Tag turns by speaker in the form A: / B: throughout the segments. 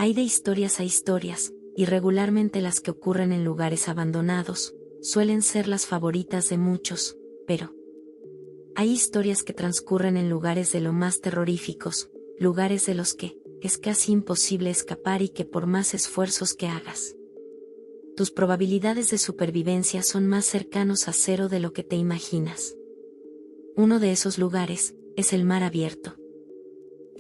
A: Hay de historias a historias, y regularmente las que ocurren en lugares abandonados, suelen ser las favoritas de muchos, pero hay historias que transcurren en lugares de lo más terroríficos, lugares de los que es casi imposible escapar y que por más esfuerzos que hagas, tus probabilidades de supervivencia son más cercanos a cero de lo que te imaginas. Uno de esos lugares es el mar abierto.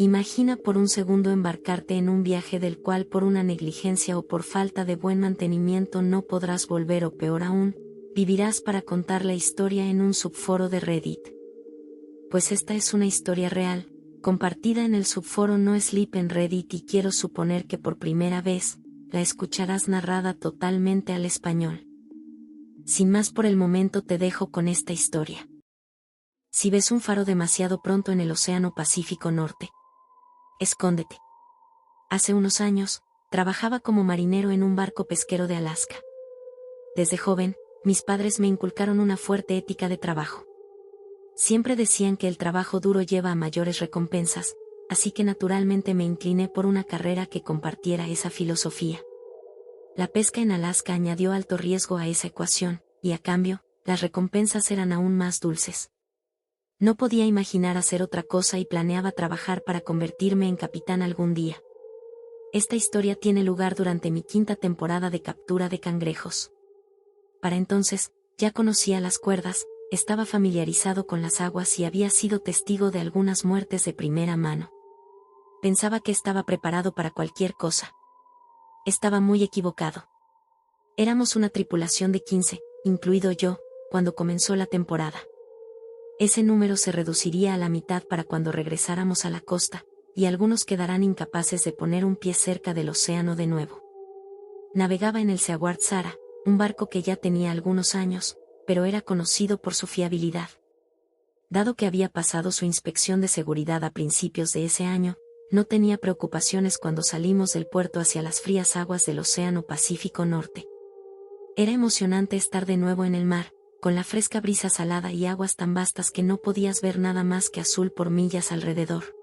A: Imagina por un segundo embarcarte en un viaje del cual por una negligencia o por falta de buen mantenimiento no podrás volver o peor aún, vivirás para contar la historia en un subforo de Reddit. Pues esta es una historia real, compartida en el subforo No Sleep en Reddit y quiero suponer que por primera vez, la escucharás narrada totalmente al español. Sin más por el momento te dejo con esta historia. Si ves un faro demasiado pronto en el Océano Pacífico Norte, escóndete. Hace unos años, trabajaba como marinero en un barco pesquero de Alaska. Desde joven, mis padres me inculcaron una fuerte ética de trabajo. Siempre decían que el trabajo duro lleva a mayores recompensas, así que naturalmente me incliné por una carrera que compartiera esa filosofía. La pesca en Alaska añadió alto riesgo a esa ecuación, y a cambio, las recompensas eran aún más dulces. No podía imaginar hacer otra cosa y planeaba trabajar para convertirme en capitán algún día. Esta historia tiene lugar durante mi 5ª temporada de captura de cangrejos. Para entonces, ya conocía las cuerdas, estaba familiarizado con las aguas y había sido testigo de algunas muertes de primera mano. Pensaba que estaba preparado para cualquier cosa. Estaba muy equivocado. Éramos una tripulación de 15, incluido yo, cuando comenzó la temporada. Ese número se reduciría a la mitad para cuando regresáramos a la costa, y algunos quedarán incapaces de poner un pie cerca del océano de nuevo. Navegaba en el Seaguard Sara, un barco que ya tenía algunos años, pero era conocido por su fiabilidad. Dado que había pasado su inspección de seguridad a principios de ese año, no tenía preocupaciones cuando salimos del puerto hacia las frías aguas del Océano Pacífico Norte. Era emocionante estar de nuevo en el mar, con la fresca brisa salada y aguas tan vastas que no podías ver nada más que azul por millas alrededor.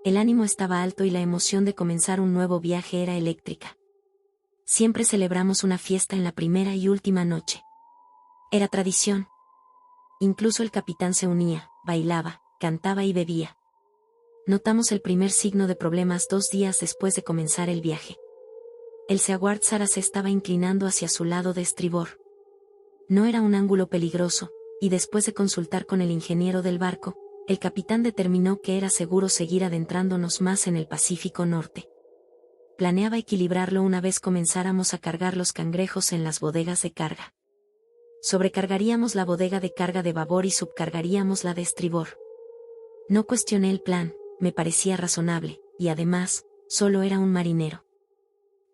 A: El ánimo estaba alto y la emoción de comenzar un nuevo viaje era eléctrica. Siempre celebramos una fiesta en la primera y última noche. Era tradición. Incluso el capitán se unía, bailaba, cantaba y bebía. Notamos el primer signo de problemas 2 días después de comenzar el viaje. El Seaguard Sara se estaba inclinando hacia su lado de estribor. No era un ángulo peligroso, y después de consultar con el ingeniero del barco, el capitán determinó que era seguro seguir adentrándonos más en el Pacífico Norte. Planeaba equilibrarlo una vez comenzáramos a cargar los cangrejos en las bodegas de carga. Sobrecargaríamos la bodega de carga de babor y subcargaríamos la de estribor. No cuestioné el plan, me parecía razonable, y además, solo era un marinero.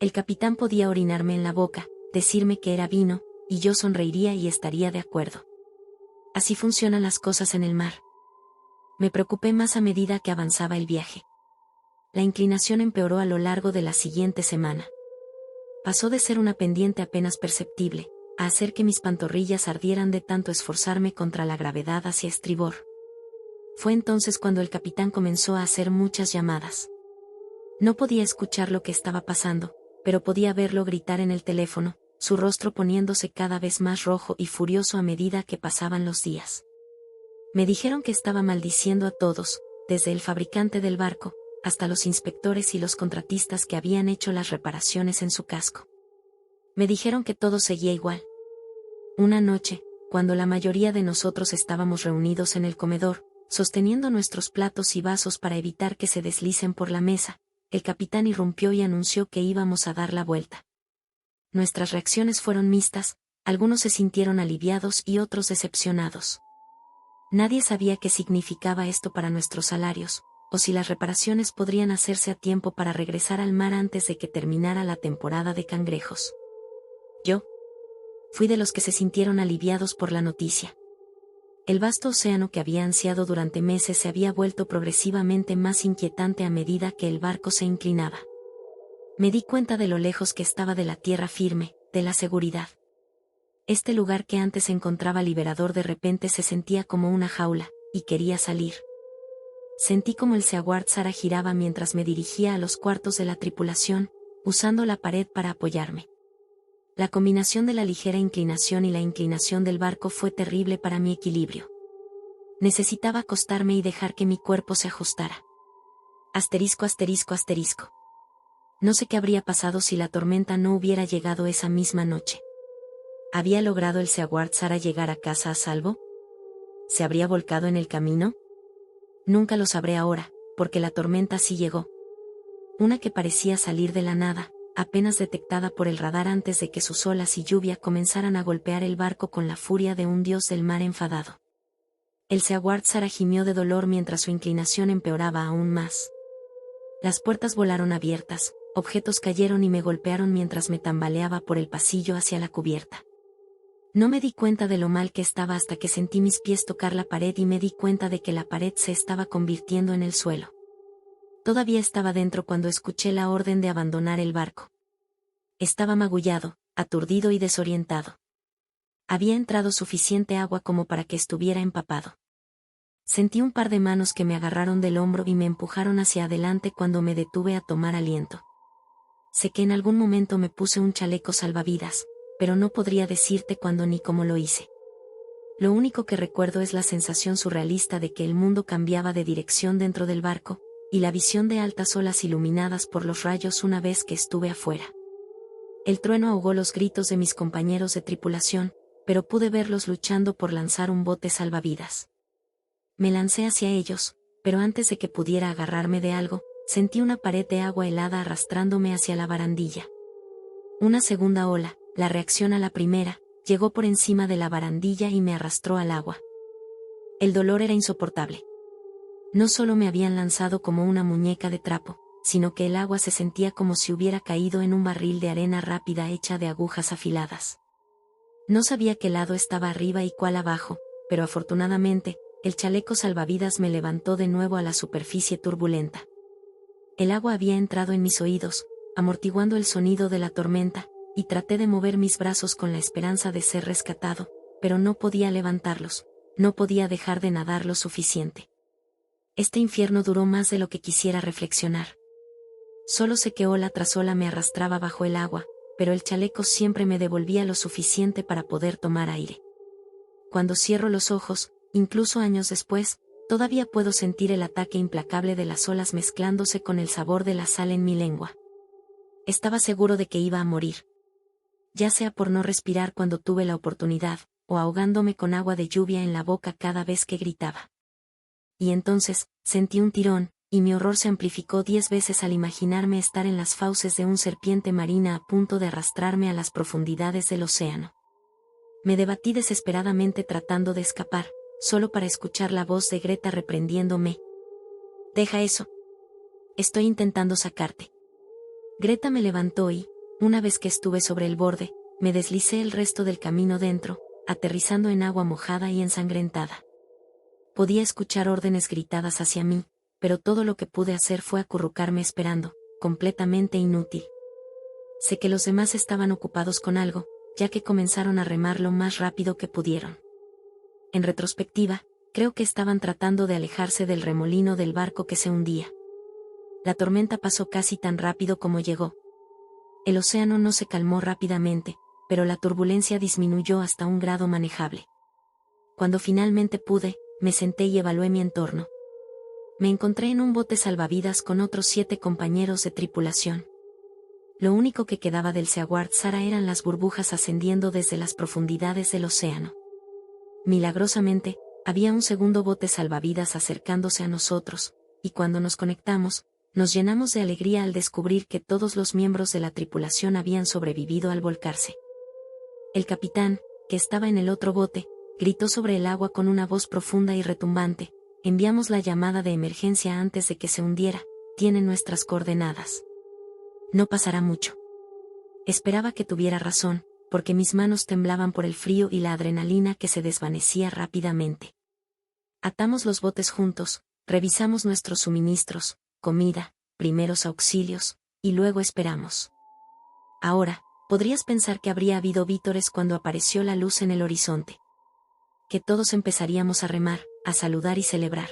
A: El capitán podía orinarme en la boca, decirme que era vino, y yo sonreiría y estaría de acuerdo. Así funcionan las cosas en el mar. Me preocupé más a medida que avanzaba el viaje. La inclinación empeoró a lo largo de la siguiente semana. Pasó de ser una pendiente apenas perceptible, a hacer que mis pantorrillas ardieran de tanto esforzarme contra la gravedad hacia estribor. Fue entonces cuando el capitán comenzó a hacer muchas llamadas. No podía escuchar lo que estaba pasando, pero podía verlo gritar en el teléfono, su rostro poniéndose cada vez más rojo y furioso a medida que pasaban los días. Me dijeron que estaba maldiciendo a todos, desde el fabricante del barco, hasta los inspectores y los contratistas que habían hecho las reparaciones en su casco. Me dijeron que todo seguía igual. Una noche, cuando la mayoría de nosotros estábamos reunidos en el comedor, sosteniendo nuestros platos y vasos para evitar que se deslicen por la mesa, el capitán irrumpió y anunció que íbamos a dar la vuelta. Nuestras reacciones fueron mixtas, algunos se sintieron aliviados y otros decepcionados. Nadie sabía qué significaba esto para nuestros salarios, o si las reparaciones podrían hacerse a tiempo para regresar al mar antes de que terminara la temporada de cangrejos. Yo fui de los que se sintieron aliviados por la noticia. El vasto océano que había ansiado durante meses se había vuelto progresivamente más inquietante a medida que el barco se inclinaba. Me di cuenta de lo lejos que estaba de la tierra firme, de la seguridad. Este lugar que antes se encontraba liberador de repente se sentía como una jaula, y quería salir. Sentí como el Seaguard Sara giraba mientras me dirigía a los cuartos de la tripulación, usando la pared para apoyarme. La combinación de la ligera inclinación y la inclinación del barco fue terrible para mi equilibrio. Necesitaba acostarme y dejar que mi cuerpo se ajustara. Asterisco, asterisco, asterisco. No sé qué habría pasado si la tormenta no hubiera llegado esa misma noche. ¿Había logrado el Seaguard Sara llegar a casa a salvo? ¿Se habría volcado en el camino? Nunca lo sabré ahora, porque la tormenta sí llegó. Una que parecía salir de la nada, apenas detectada por el radar antes de que sus olas y lluvia comenzaran a golpear el barco con la furia de un dios del mar enfadado. El Seaguard Sara gimió de dolor mientras su inclinación empeoraba aún más. Las puertas volaron abiertas, objetos cayeron y me golpearon mientras me tambaleaba por el pasillo hacia la cubierta. No me di cuenta de lo mal que estaba hasta que sentí mis pies tocar la pared y me di cuenta de que la pared se estaba convirtiendo en el suelo. Todavía estaba dentro cuando escuché la orden de abandonar el barco. Estaba magullado, aturdido y desorientado. Había entrado suficiente agua como para que estuviera empapado. Sentí un par de manos que me agarraron del hombro y me empujaron hacia adelante cuando me detuve a tomar aliento. Sé que en algún momento me puse un chaleco salvavidas, pero no podría decirte cuándo ni cómo lo hice. Lo único que recuerdo es la sensación surrealista de que el mundo cambiaba de dirección dentro del barco, y la visión de altas olas iluminadas por los rayos una vez que estuve afuera. El trueno ahogó los gritos de mis compañeros de tripulación, pero pude verlos luchando por lanzar un bote salvavidas. Me lancé hacia ellos, pero antes de que pudiera agarrarme de algo, sentí una pared de agua helada arrastrándome hacia la barandilla. Una segunda ola, la reacción a la primera, llegó por encima de la barandilla y me arrastró al agua. El dolor era insoportable. No solo me habían lanzado como una muñeca de trapo, sino que el agua se sentía como si hubiera caído en un barril de arena rápida hecha de agujas afiladas. No sabía qué lado estaba arriba y cuál abajo, pero afortunadamente, el chaleco salvavidas me levantó de nuevo a la superficie turbulenta. El agua había entrado en mis oídos, amortiguando el sonido de la tormenta, y traté de mover mis brazos con la esperanza de ser rescatado, pero no podía levantarlos, no podía dejar de nadar lo suficiente. Este infierno duró más de lo que quisiera reflexionar. Solo sé que ola tras ola me arrastraba bajo el agua, pero el chaleco siempre me devolvía lo suficiente para poder tomar aire. Cuando cierro los ojos, incluso años después, todavía puedo sentir el ataque implacable de las olas mezclándose con el sabor de la sal en mi lengua. Estaba seguro de que iba a morir. Ya sea por no respirar cuando tuve la oportunidad, o ahogándome con agua de lluvia en la boca cada vez que gritaba. Y entonces, sentí un tirón, y mi horror se amplificó 10 veces al imaginarme estar en las fauces de una serpiente marina a punto de arrastrarme a las profundidades del océano. Me debatí desesperadamente tratando de escapar, solo para escuchar la voz de Greta reprendiéndome. «Deja eso. Estoy intentando sacarte». Greta me levantó y, una vez que estuve sobre el borde, me deslicé el resto del camino dentro, aterrizando en agua mojada y ensangrentada. Podía escuchar órdenes gritadas hacia mí, pero todo lo que pude hacer fue acurrucarme esperando, completamente inútil. Sé que los demás estaban ocupados con algo, ya que comenzaron a remar lo más rápido que pudieron. En retrospectiva, creo que estaban tratando de alejarse del remolino del barco que se hundía. La tormenta pasó casi tan rápido como llegó. El océano no se calmó rápidamente, pero la turbulencia disminuyó hasta un grado manejable. Cuando finalmente pude, me senté y evalué mi entorno. Me encontré en un bote salvavidas con otros 7 compañeros de tripulación. Lo único que quedaba del Seaguard Sara eran las burbujas ascendiendo desde las profundidades del océano. Milagrosamente, había un segundo bote salvavidas acercándose a nosotros, y cuando nos conectamos, nos llenamos de alegría al descubrir que todos los miembros de la tripulación habían sobrevivido al volcarse. El capitán, que estaba en el otro bote, gritó sobre el agua con una voz profunda y retumbante: «Enviamos la llamada de emergencia antes de que se hundiera, tiene nuestras coordenadas. No pasará mucho». Esperaba que tuviera razón, porque mis manos temblaban por el frío y la adrenalina que se desvanecía rápidamente. Atamos los botes juntos, revisamos nuestros suministros, comida, primeros auxilios, y luego esperamos. Ahora, podrías pensar que habría habido vítores cuando apareció la luz en el horizonte. Que todos empezaríamos a remar, a saludar y celebrar.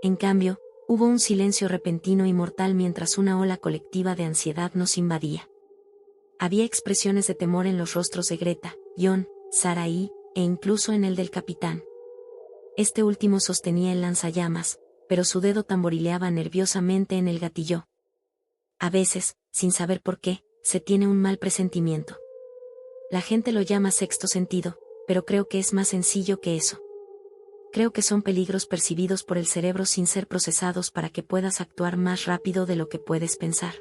A: En cambio, hubo un silencio repentino y mortal mientras una ola colectiva de ansiedad nos invadía. Había expresiones de temor en los rostros de Greta, John, Sarai, e incluso en el del capitán. Este último sostenía el lanzallamas, pero su dedo tamborileaba nerviosamente en el gatillo. A veces, sin saber por qué, se tiene un mal presentimiento. La gente lo llama sexto sentido, pero creo que es más sencillo que eso. Creo que son peligros percibidos por el cerebro sin ser procesados para que puedas actuar más rápido de lo que puedes pensar.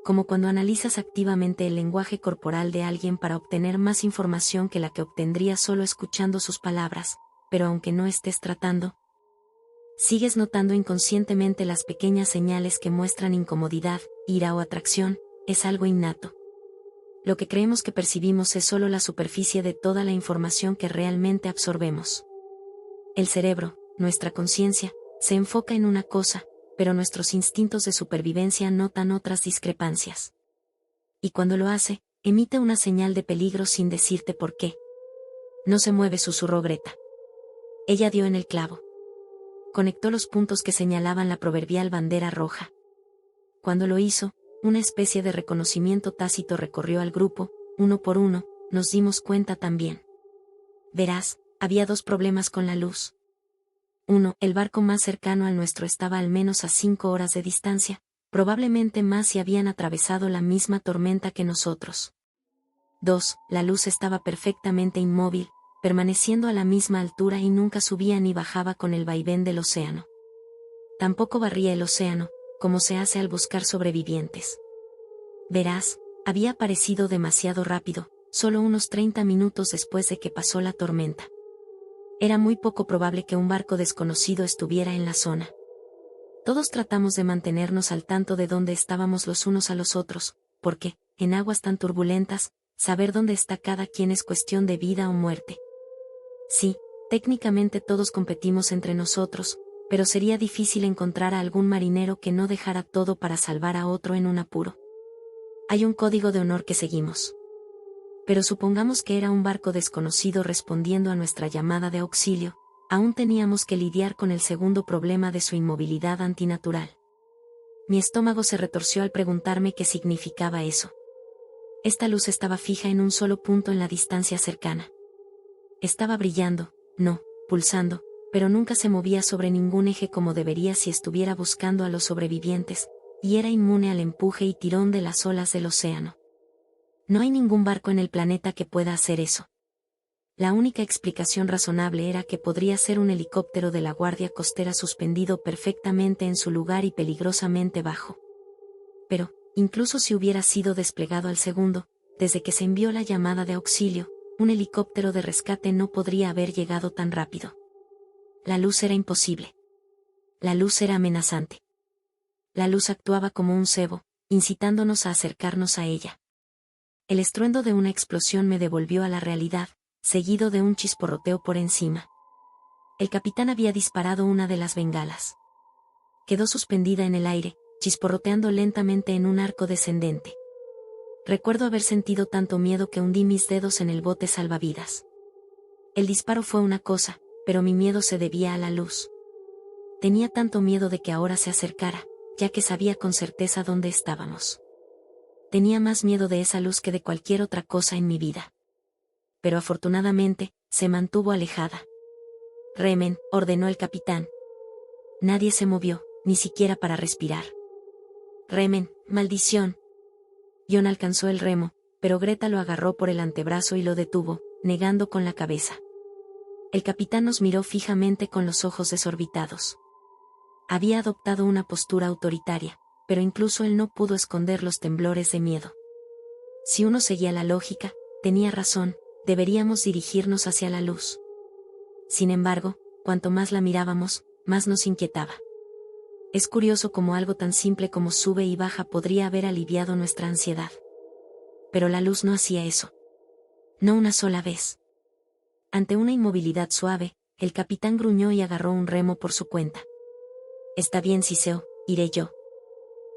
A: Como cuando analizas activamente el lenguaje corporal de alguien para obtener más información que la que obtendrías solo escuchando sus palabras, pero aunque no estés tratando, sigues notando inconscientemente las pequeñas señales que muestran incomodidad, ira o atracción. Es algo innato. Lo que creemos que percibimos es solo la superficie de toda la información que realmente absorbemos. El cerebro, nuestra conciencia, se enfoca en una cosa, pero nuestros instintos de supervivencia notan otras discrepancias. Y cuando lo hace, emite una señal de peligro sin decirte por qué. No se mueve, susurró Greta. Ella dio en el clavo. Conectó los puntos que señalaban la proverbial bandera roja. Cuando lo hizo, una especie de reconocimiento tácito recorrió al grupo, uno por uno, nos dimos cuenta también. Verás, había dos problemas con la luz. Uno, el barco más cercano al nuestro estaba al menos a 5 horas de distancia, probablemente más si habían atravesado la misma tormenta que nosotros. 2, la luz estaba perfectamente inmóvil, permaneciendo a la misma altura y nunca subía ni bajaba con el vaivén del océano. Tampoco barría el océano, como se hace al buscar sobrevivientes. Verás, había aparecido demasiado rápido, solo unos 30 minutos después de que pasó la tormenta. Era muy poco probable que un barco desconocido estuviera en la zona. Todos tratamos de mantenernos al tanto de dónde estábamos los unos a los otros, porque, en aguas tan turbulentas, saber dónde está cada quien es cuestión de vida o muerte. Sí, técnicamente todos competimos entre nosotros, pero sería difícil encontrar a algún marinero que no dejara todo para salvar a otro en un apuro. Hay un código de honor que seguimos. Pero supongamos que era un barco desconocido respondiendo a nuestra llamada de auxilio, aún teníamos que lidiar con el segundo problema de su inmovilidad antinatural. Mi estómago se retorció al preguntarme qué significaba eso. Esta luz estaba fija en un solo punto en la distancia cercana. Estaba brillando, no, pulsando, pero nunca se movía sobre ningún eje como debería si estuviera buscando a los sobrevivientes, y era inmune al empuje y tirón de las olas del océano. No hay ningún barco en el planeta que pueda hacer eso. La única explicación razonable era que podría ser un helicóptero de la Guardia Costera suspendido perfectamente en su lugar y peligrosamente bajo. Pero, incluso si hubiera sido desplegado al segundo, desde que se envió la llamada de auxilio, un helicóptero de rescate no podría haber llegado tan rápido. La luz era imposible. La luz era amenazante. La luz actuaba como un cebo, incitándonos a acercarnos a ella. El estruendo de una explosión me devolvió a la realidad, seguido de un chisporroteo por encima. El capitán había disparado una de las bengalas. Quedó suspendida en el aire, chisporroteando lentamente en un arco descendente. Recuerdo haber sentido tanto miedo que hundí mis dedos en el bote salvavidas. El disparo fue una cosa, pero mi miedo se debía a la luz. Tenía tanto miedo de que ahora se acercara, ya que sabía con certeza dónde estábamos. Tenía más miedo de esa luz que de cualquier otra cosa en mi vida. Pero afortunadamente, se mantuvo alejada. «Remen», ordenó el capitán. Nadie se movió, ni siquiera para respirar. «Remen, maldición». John alcanzó el remo, pero Greta lo agarró por el antebrazo y lo detuvo, negando con la cabeza. El capitán nos miró fijamente con los ojos desorbitados. Había adoptado una postura autoritaria, pero incluso él no pudo esconder los temblores de miedo. Si uno seguía la lógica, tenía razón, deberíamos dirigirnos hacia la luz. Sin embargo, cuanto más la mirábamos, más nos inquietaba. Es curioso cómo algo tan simple como sube y baja podría haber aliviado nuestra ansiedad. Pero la luz no hacía eso. No una sola vez. Ante una inmovilidad suave, el capitán gruñó y agarró un remo por su cuenta. «Está bien, Siseo, iré yo».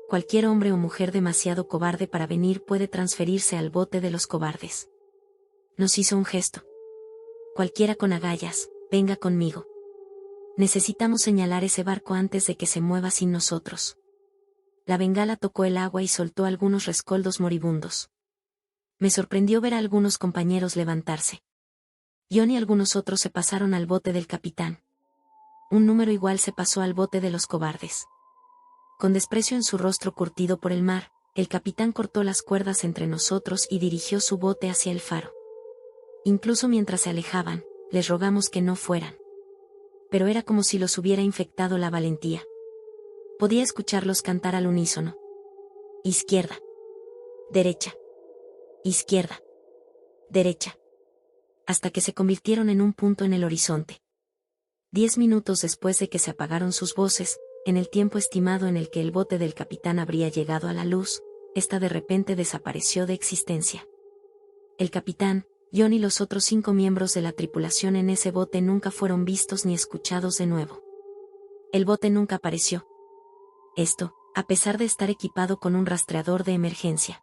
A: Cualquier hombre o mujer demasiado cobarde para venir puede transferirse al bote de los cobardes. Nos hizo un gesto. «Cualquiera con agallas, venga conmigo». Necesitamos señalar ese barco antes de que se mueva sin nosotros. La bengala tocó el agua y soltó algunos rescoldos moribundos. Me sorprendió ver a algunos compañeros levantarse. John y algunos otros se pasaron al bote del capitán. Un número igual se pasó al bote de los cobardes. Con desprecio en su rostro curtido por el mar, el capitán cortó las cuerdas entre nosotros y dirigió su bote hacia el faro. Incluso mientras se alejaban, les rogamos que no fueran. Pero era como si los hubiera infectado la valentía. Podía escucharlos cantar al unísono. Izquierda. Derecha. Izquierda. Derecha. Hasta que se convirtieron en un punto en el horizonte. 10 minutos después de que se apagaron sus voces, en el tiempo estimado en el que el bote del capitán habría llegado a la luz, ésta de repente desapareció de existencia. El capitán, John y los otros 5 miembros de la tripulación en ese bote nunca fueron vistos ni escuchados de nuevo. El bote nunca apareció. Esto, a pesar de estar equipado con un rastreador de emergencia.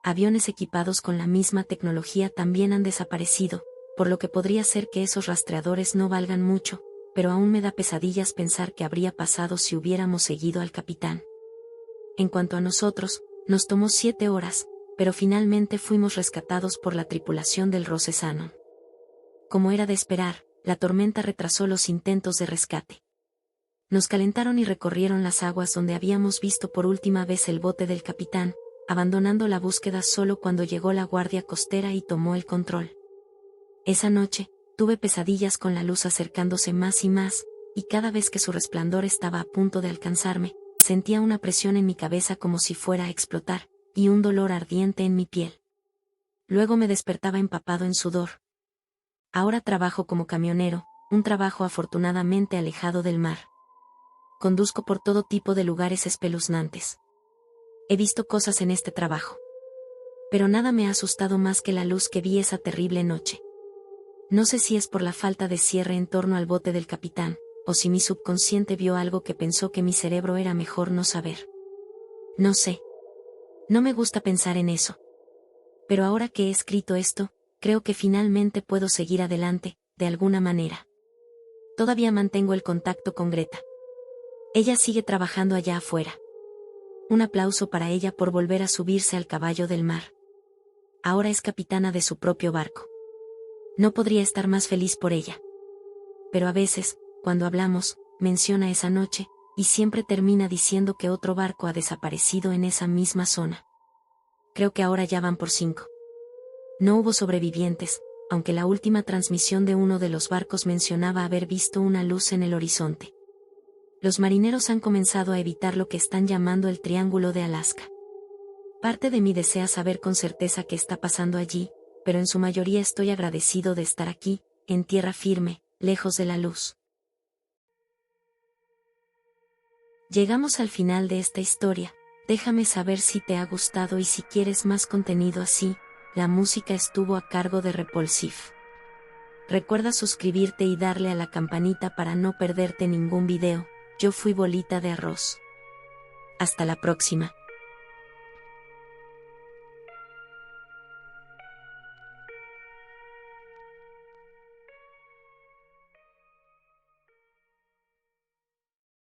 A: Aviones equipados con la misma tecnología también han desaparecido, por lo que podría ser que esos rastreadores no valgan mucho, pero aún me da pesadillas pensar qué habría pasado si hubiéramos seguido al capitán. En cuanto a nosotros, nos tomó 7 horas, pero finalmente fuimos rescatados por la tripulación del Rosesanon. Como era de esperar, la tormenta retrasó los intentos de rescate. Nos calentaron y recorrieron las aguas donde habíamos visto por última vez el bote del capitán, abandonando la búsqueda solo cuando llegó la guardia costera y tomó el control. Esa noche, tuve pesadillas con la luz acercándose más y más, y cada vez que su resplandor estaba a punto de alcanzarme, sentía una presión en mi cabeza como si fuera a explotar, y un dolor ardiente en mi piel. Luego me despertaba empapado en sudor. Ahora trabajo como camionero, un trabajo afortunadamente alejado del mar. Conduzco por todo tipo de lugares espeluznantes. He visto cosas en este trabajo. Pero nada me ha asustado más que la luz que vi esa terrible noche. No sé si es por la falta de cierre en torno al bote del capitán, o si mi subconsciente vio algo que pensó que mi cerebro era mejor no saber. No sé. No me gusta pensar en eso. Pero ahora que he escrito esto, creo que finalmente puedo seguir adelante, de alguna manera. Todavía mantengo el contacto con Greta. Ella sigue trabajando allá afuera. Un aplauso para ella por volver a subirse al caballo del mar. Ahora es capitana de su propio barco. No podría estar más feliz por ella. Pero a veces, cuando hablamos, menciona esa noche, y siempre termina diciendo que otro barco ha desaparecido en esa misma zona. Creo que ahora ya van por 5. No hubo sobrevivientes, aunque la última transmisión de uno de los barcos mencionaba haber visto una luz en el horizonte. Los marineros han comenzado a evitar lo que están llamando el Triángulo de Alaska. Parte de mí desea saber con certeza qué está pasando allí, pero en su mayoría estoy agradecido de estar aquí, en tierra firme, lejos de la luz. Llegamos al final de esta historia. Déjame saber si te ha gustado y si quieres más contenido así. La música estuvo a cargo de Repulsive. Recuerda suscribirte y darle a la campanita para no perderte ningún video. Yo fui Bolita de Arroz. Hasta la próxima.